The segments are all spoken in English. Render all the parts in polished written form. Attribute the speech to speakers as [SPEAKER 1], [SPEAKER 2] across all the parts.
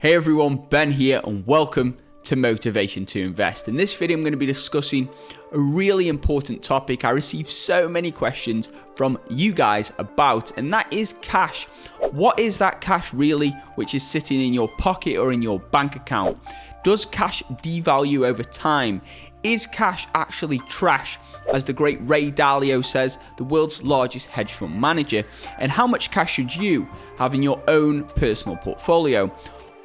[SPEAKER 1] Hey everyone, Ben here and welcome to Motivation to Invest. In this video I'm going to be discussing a really important topic I received so many questions from you guys about, and that is cash. What is that cash really which is sitting in your pocket or in your bank account? Does cash devalue over time? Is cash actually trash, as the great Ray Dalio says, the world's largest hedge fund manager? And how much cash should you have in your own personal portfolio?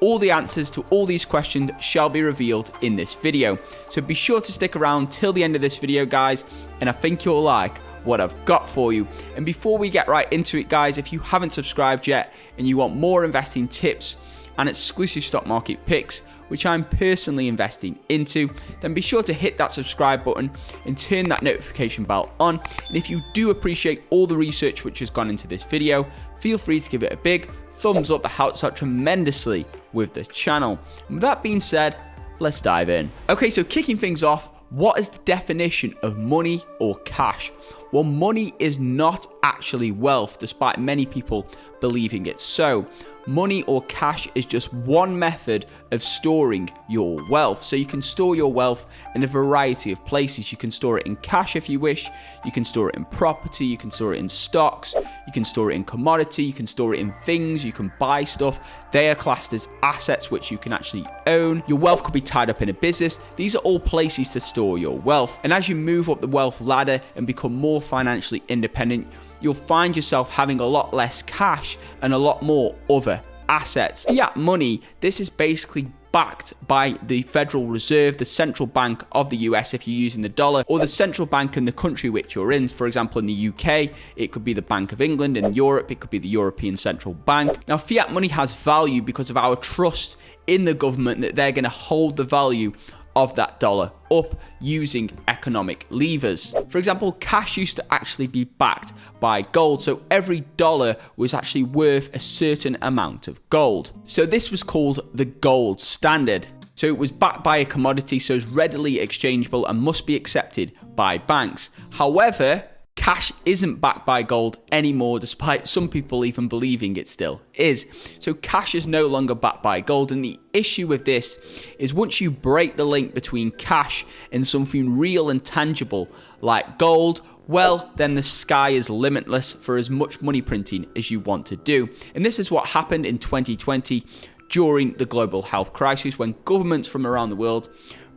[SPEAKER 1] All the answers to all these questions shall be revealed in this video. So be sure to stick around till the end of this video, guys, and I think you'll like what I've got for you. And before we get right into it, guys, if you haven't subscribed yet and you want more investing tips and exclusive stock market picks, which I'm personally investing into, then be sure to hit that subscribe button and turn that notification bell on. And if you do appreciate all the research which has gone into this video, feel free to give it a big thumbs up. That helps out tremendously with the channel. And with that being said, let's dive in. Okay, so kicking things off, what is the definition of money or cash? Well, money is not actually wealth, despite many people believing it so. Money or cash is just one method of storing your wealth. So you can store your wealth in a variety of places. You can store it in cash if you wish. You can store it in property. You can store it in stocks. You can store it in commodity. You can store it in things. You can buy stuff. They are classed as assets which you can actually own. Your wealth could be tied up in a business. These are all places to store your wealth. And as you move up the wealth ladder and become more financially independent, you'll find yourself having a lot less cash and a lot more other assets. Fiat money, this is basically backed by the Federal Reserve, the central bank of the US if you're using the dollar, or the central bank in the country which you're in. For example, in the UK, it could be the Bank of England. In Europe, it could be the European Central Bank. Now, fiat money has value because of our trust in the government that they're going to hold the value of that dollar up using economic levers. For example, cash used to actually be backed by gold, so every dollar was actually worth a certain amount of gold. So this was called the gold standard. So it was backed by a commodity, so it's readily exchangeable and must be accepted by banks. However, cash isn't backed by gold anymore, despite some people even believing it still is. So cash is no longer backed by gold, and the issue with this is once you break the link between cash and something real and tangible like gold, well, then the sky is limitless for as much money printing as you want to do. And this is what happened in 2020 during the global health crisis, when governments from around the world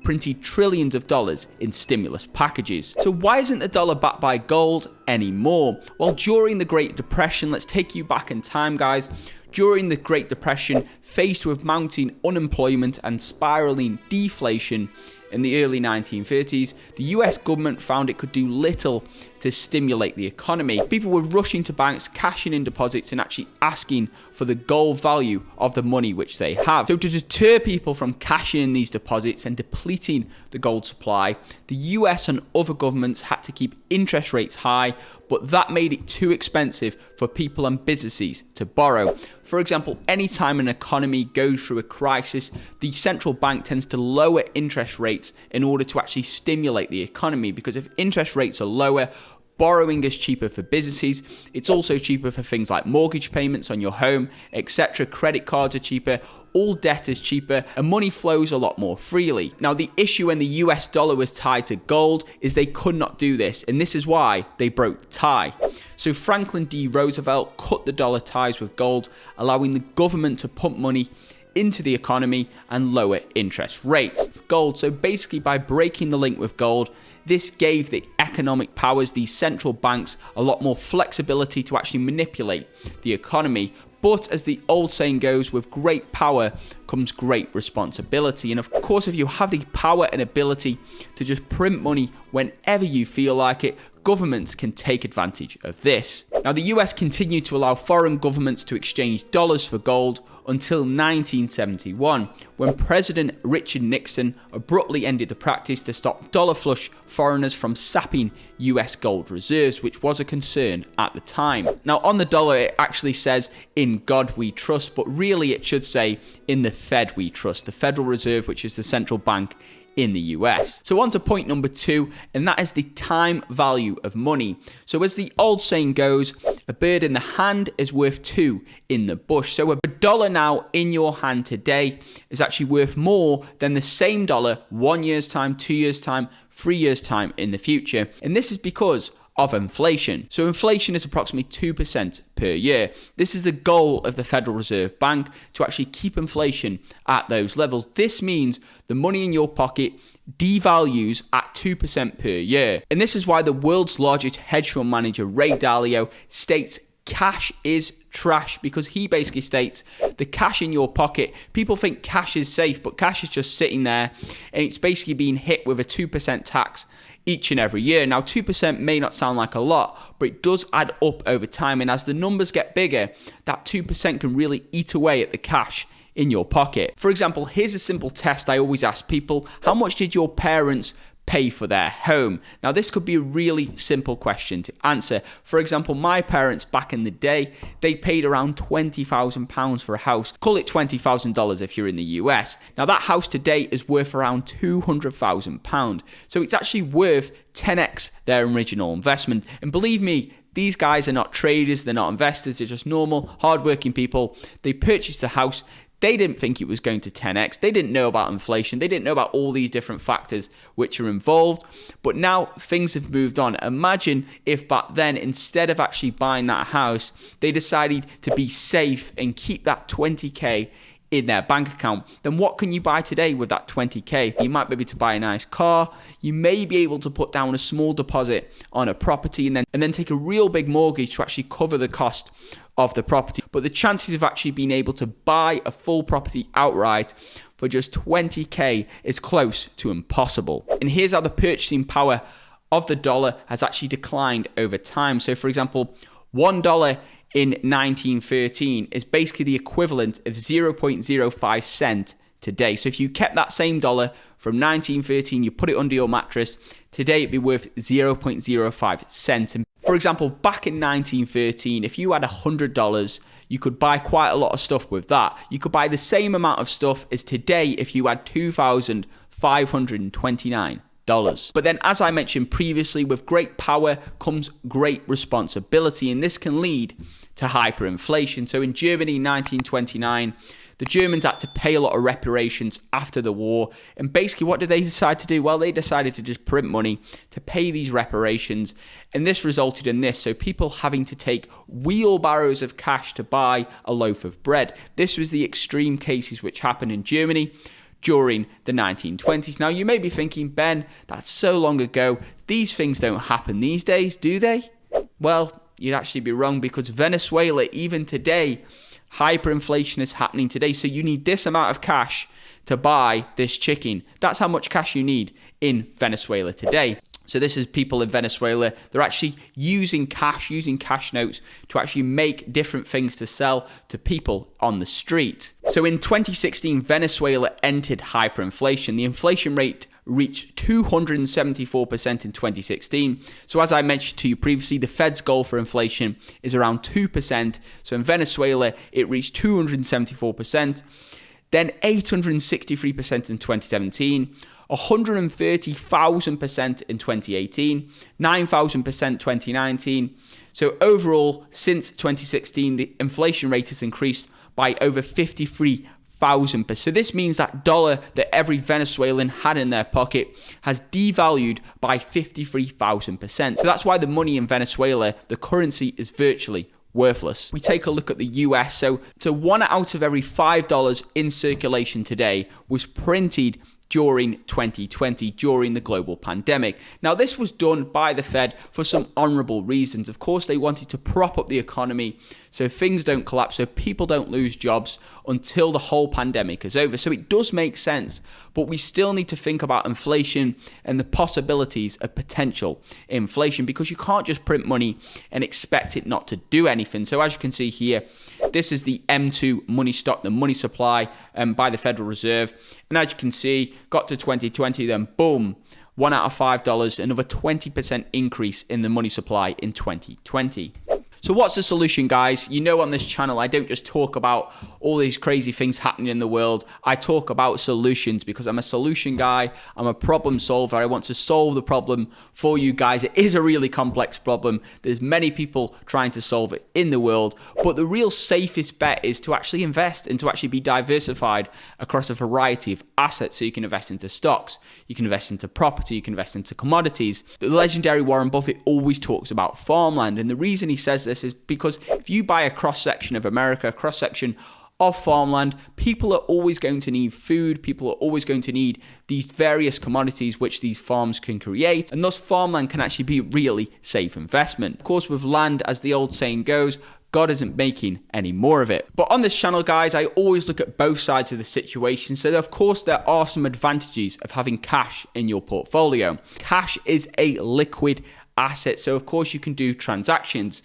[SPEAKER 1] printed trillions of dollars in stimulus packages. So why isn't the dollar backed by gold anymore? Well, during the Great Depression, let's take you back in time, guys. During the Great Depression, faced with mounting unemployment and spiraling deflation in the early 1930s, the US government found it could do little to stimulate the economy. People were rushing to banks, cashing in deposits, and actually asking for the gold value of the money which they have. So to deter people from cashing in these deposits and depleting the gold supply, the US and other governments had to keep interest rates high, but that made it too expensive for people and businesses to borrow. For example, anytime an economy goes through a crisis, the central bank tends to lower interest rates in order to actually stimulate the economy, because if interest rates are lower, borrowing is cheaper for businesses. It's also cheaper for things like mortgage payments on your home, etc. Credit cards are cheaper. All debt is cheaper, and money flows a lot more freely. Now, the issue when the US dollar was tied to gold is they could not do this, and this is why they broke the tie. So Franklin D. Roosevelt cut the dollar ties with gold, allowing the government to pump money into the economy and lower interest rates. Gold, so basically by breaking the link with gold, this gave the economic powers, these central banks, a lot more flexibility to actually manipulate the economy. But as the old saying goes, with great power comes great responsibility. And of course, if you have the power and ability to just print money whenever you feel like it, governments can take advantage of this. Now, the US continued to allow foreign governments to exchange dollars for gold until 1971, when President Richard Nixon abruptly ended the practice to stop dollar flush foreigners from sapping US gold reserves, which was a concern at the time. Now, on the dollar, it actually says, "In God we trust," but really it should say, "In the Fed we trust," the Federal Reserve, which is the central bank in the US. So on to point number 2, and that is the time value of money. So as the old saying goes, a bird in the hand is worth 2 in the bush. So a dollar now in your hand today is actually worth more than the same dollar 1 year's time, 2 years' time, 3 years' time in the future. And this is because of inflation. So inflation is approximately 2% per year. This is the goal of the Federal Reserve Bank, to actually keep inflation at those levels. This means the money in your pocket devalues at 2% per year. And this is why the world's largest hedge fund manager, Ray Dalio, states cash is trash, because he basically states the cash in your pocket, people think cash is safe, but cash is just sitting there and it's basically being hit with a 2% tax each and every year. Now, 2% may not sound like a lot, but it does add up over time. And as the numbers get bigger, that 2% can really eat away at the cash in your pocket. For example, here's a simple test I always ask people. How much did your parents pay for their home? Now, this could be a really simple question to answer. For example, my parents back in the day, they paid around £20,000 for a house. Call it $20,000 if you're in the US. Now, that house today is worth around £200,000. So it's actually worth 10x their original investment. And believe me, these guys are not traders, they're not investors, they're just normal, hardworking people. They purchased a house. They didn't think it was going to 10x. They didn't know about inflation. They didn't know about all these different factors which are involved. But now things have moved on. Imagine if back then, instead of actually buying that house, they decided to be safe and keep that 20K in their bank account. Then what can you buy today with that 20K? You might be able to buy a nice car. You may be able to put down a small deposit on a property and then take a real big mortgage to actually cover the cost of the property. But the chances of actually being able to buy a full property outright for just 20K is close to impossible. And here's how the purchasing power of the dollar has actually declined over time. So for example, $1 in 1913 is basically the equivalent of 0.05 cent today. So if you kept that same dollar from 1913, you put it under your mattress, today it'd be worth 0.05 cents. And for example, back in 1913, if you had $100, you could buy quite a lot of stuff with that. You could buy the same amount of stuff as today if you had $2,529. But then, as I mentioned previously, with great power comes great responsibility, and this can lead to hyperinflation. So in Germany in 1929, the Germans had to pay a lot of reparations after the war. And basically, what did they decide to do? Well, they decided to just print money to pay these reparations. And this resulted in this. So people having to take wheelbarrows of cash to buy a loaf of bread. This was the extreme cases which happened in Germany during the 1920s. Now, you may be thinking, Ben, that's so long ago. These things don't happen these days, do they? Well, you'd actually be wrong, because Venezuela, even today, hyperinflation is happening today. So you need this amount of cash to buy this chicken. That's how much cash you need in Venezuela today. So this is people in Venezuela. They're actually using cash notes to actually make different things to sell to people on the street. So in 2016, Venezuela entered hyperinflation. The inflation rate reached 274% in 2016. So as I mentioned to you previously, the Fed's goal for inflation is around 2%. So in Venezuela, it reached 274%, then 863% in 2017, 130,000% in 2018, 9,000% 2019. So overall, since 2016, the inflation rate has increased by over 53,000%. So this means that dollar that every Venezuelan had in their pocket has devalued by 53,000%. So that's why the money in Venezuela, the currency, is virtually worthless. We take a look at the US. So 1 out of every $5 in circulation today was printed during 2020, during the global pandemic. Now, this was done by the Fed for some honorable reasons. Of course, they wanted to prop up the economy so things don't collapse, so people don't lose jobs until the whole pandemic is over. So it does make sense, but we still need to think about inflation and the possibilities of potential inflation, because you can't just print money and expect it not to do anything. So as you can see here, this is the M2 money stock, the money supply by the Federal Reserve. And as you can see, got to 2020, then boom, 1 out of $5, another 20% increase in the money supply in 2020. So what's the solution, guys? You know, on this channel, I don't just talk about all these crazy things happening in the world. I talk about solutions because I'm a solution guy. I'm a problem solver. I want to solve the problem for you guys. It is a really complex problem. There's many people trying to solve it in the world, but the real safest bet is to actually invest and to actually be diversified across a variety of assets. So you can invest into stocks, you can invest into property, you can invest into commodities. The legendary Warren Buffett always talks about farmland, and the reason he says this is because if you buy a cross-section of America, a cross-section of farmland, people are always going to need food, people are always going to need these various commodities which these farms can create, and thus farmland can actually be a really safe investment. Of course, with land, as the old saying goes, God isn't making any more of it. But on this channel, guys, I always look at both sides of the situation. So of course, there are some advantages of having cash in your portfolio. Cash is a liquid asset, so of course you can do transactions.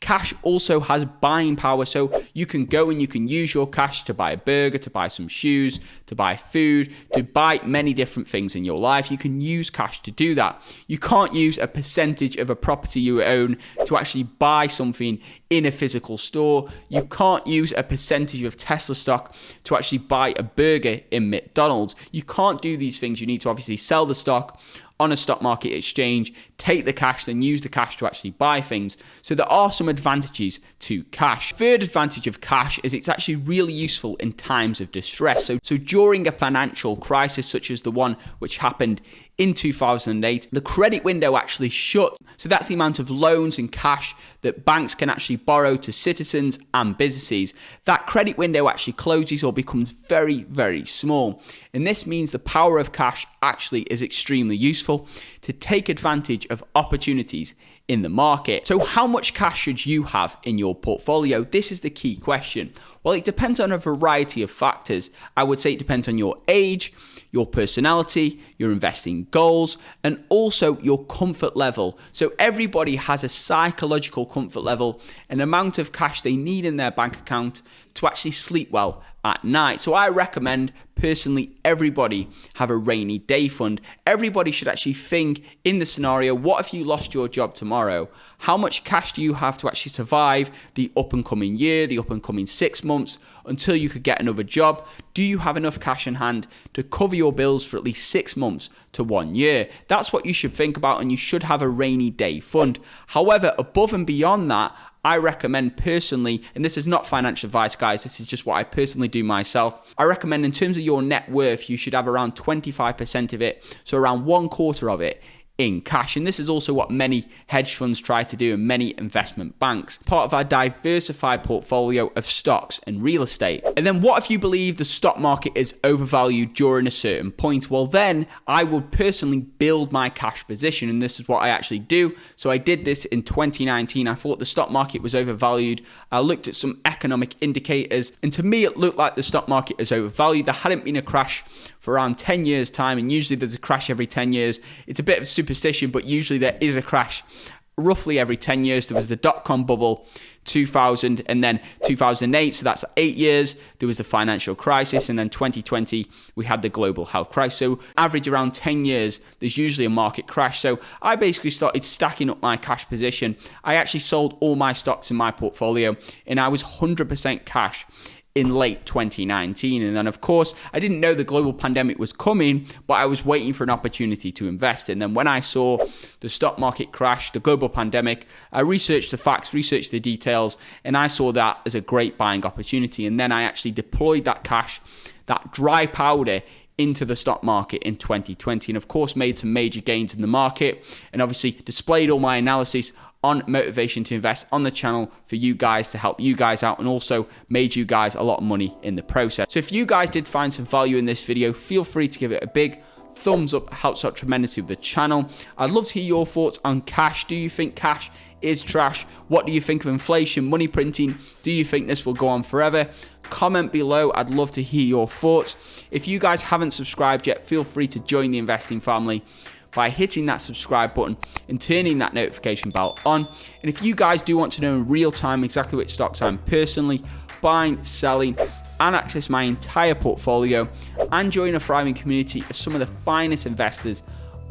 [SPEAKER 1] Cash also has buying power, so you can go and you can use your cash to buy a burger, to buy some shoes, to buy food, to buy many different things in your life. You can use cash to do that. You can't use a percentage of a property you own to actually buy something in a physical store. You can't use a percentage of Tesla stock to actually buy a burger in McDonald's. You can't do these things. You need to obviously sell the stock on a stock market exchange, take the cash, then use the cash to actually buy things. So there are some advantages to cash. Third advantage of cash is it's actually really useful in times of distress. So during a financial crisis such as the one which happened in 2008, the credit window actually shut. So that's the amount of loans and cash that banks can actually borrow to citizens and businesses. That credit window actually closes or becomes very, very small. And this means the power of cash actually is extremely useful to take advantage of opportunities in the market. So how much cash should you have in your portfolio? This is the key question. Well, it depends on a variety of factors. I would say it depends on your age, your personality, your investing goals, and also your comfort level. So everybody has a psychological comfort level, an amount of cash they need in their bank account to actually sleep well at night. So I recommend personally everybody have a rainy day fund. Everybody should actually think in the scenario, what if you lost your job tomorrow? How much cash do you have to actually survive the up and coming year, the up and coming 6 months until you could get another job? Do you have enough cash in hand to cover your bills for at least 6 months to 1 year? That's what you should think about, and you should have a rainy day fund. However, above and beyond that, I recommend personally, and this is not financial advice, guys, this is just what I personally do myself. I recommend in terms of your net worth, you should have around 25% of it, so around 1/4 of it in cash. And this is also what many hedge funds try to do and many investment banks, part of our diversified portfolio of stocks and real estate. And then what if you believe the stock market is overvalued during a certain point? Well, then I would personally build my cash position, and this is what I actually do. So I did this in 2019. I thought the stock market was overvalued. I looked at some economic indicators, and to me it looked like the stock market is overvalued. There hadn't been a crash for around 10 years time, and usually there's a crash every 10 years. It's a bit of superstition, but usually there is a crash roughly every 10 years. There was the dot-com bubble, 2000, and then 2008, so that's 8 years. There was the financial crisis, and then 2020 we had the global health crisis. So average around 10 years there's usually a market crash. So I basically started stacking up my cash position. I actually sold all my stocks in my portfolio, and I was 100% cash in late 2019. And then of course I didn't know the global pandemic was coming, but I was waiting for an opportunity to invest. And then when I saw the stock market crash, the global pandemic, I researched the facts, researched the details, and I saw that as a great buying opportunity. And then I actually deployed that cash, that dry powder, into the stock market in 2020, and of course made some major gains in the market, and obviously displayed all my analysis on Motivation to Invest on the channel for you guys, to help you guys out, and also made you guys a lot of money in the process. So if you guys did find some value in this video, feel free to give it a big thumbs up. It helps out tremendously with the channel. I'd love to hear your thoughts on cash. Do you think cash is trash? What do you think of inflation, money printing? Do you think this will go on forever? Comment below. I'd love to hear your thoughts. If you guys haven't subscribed yet, feel free to join the investing family by hitting that subscribe button and turning that notification bell on. And if you guys do want to know in real time exactly which stocks I'm personally buying, selling, and access my entire portfolio, and join a thriving community of some of the finest investors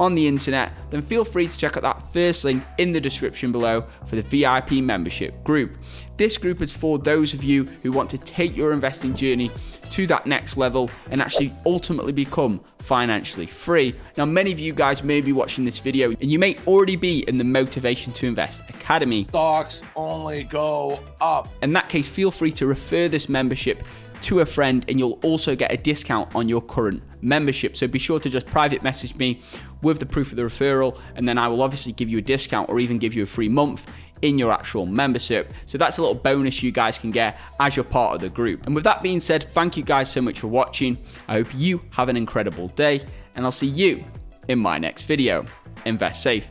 [SPEAKER 1] on the internet, then feel free to check out that first link in the description below for the VIP membership group. This group is for those of you who want to take your investing journey to that next level and actually ultimately become financially free. Now, many of you guys may be watching this video and you may already be in the Motivation to Invest Academy.
[SPEAKER 2] Stocks only go up.
[SPEAKER 1] In that case, feel free to refer this membership to a friend and you'll also get a discount on your current membership. So be sure to just private message me with the proof of the referral, and then I will obviously give you a discount or even give you a free month in your actual membership. So that's a little bonus you guys can get as you're part of the group. And with that being said, thank you guys so much for watching. I hope you have an incredible day, and I'll see you in my next video. Invest safe.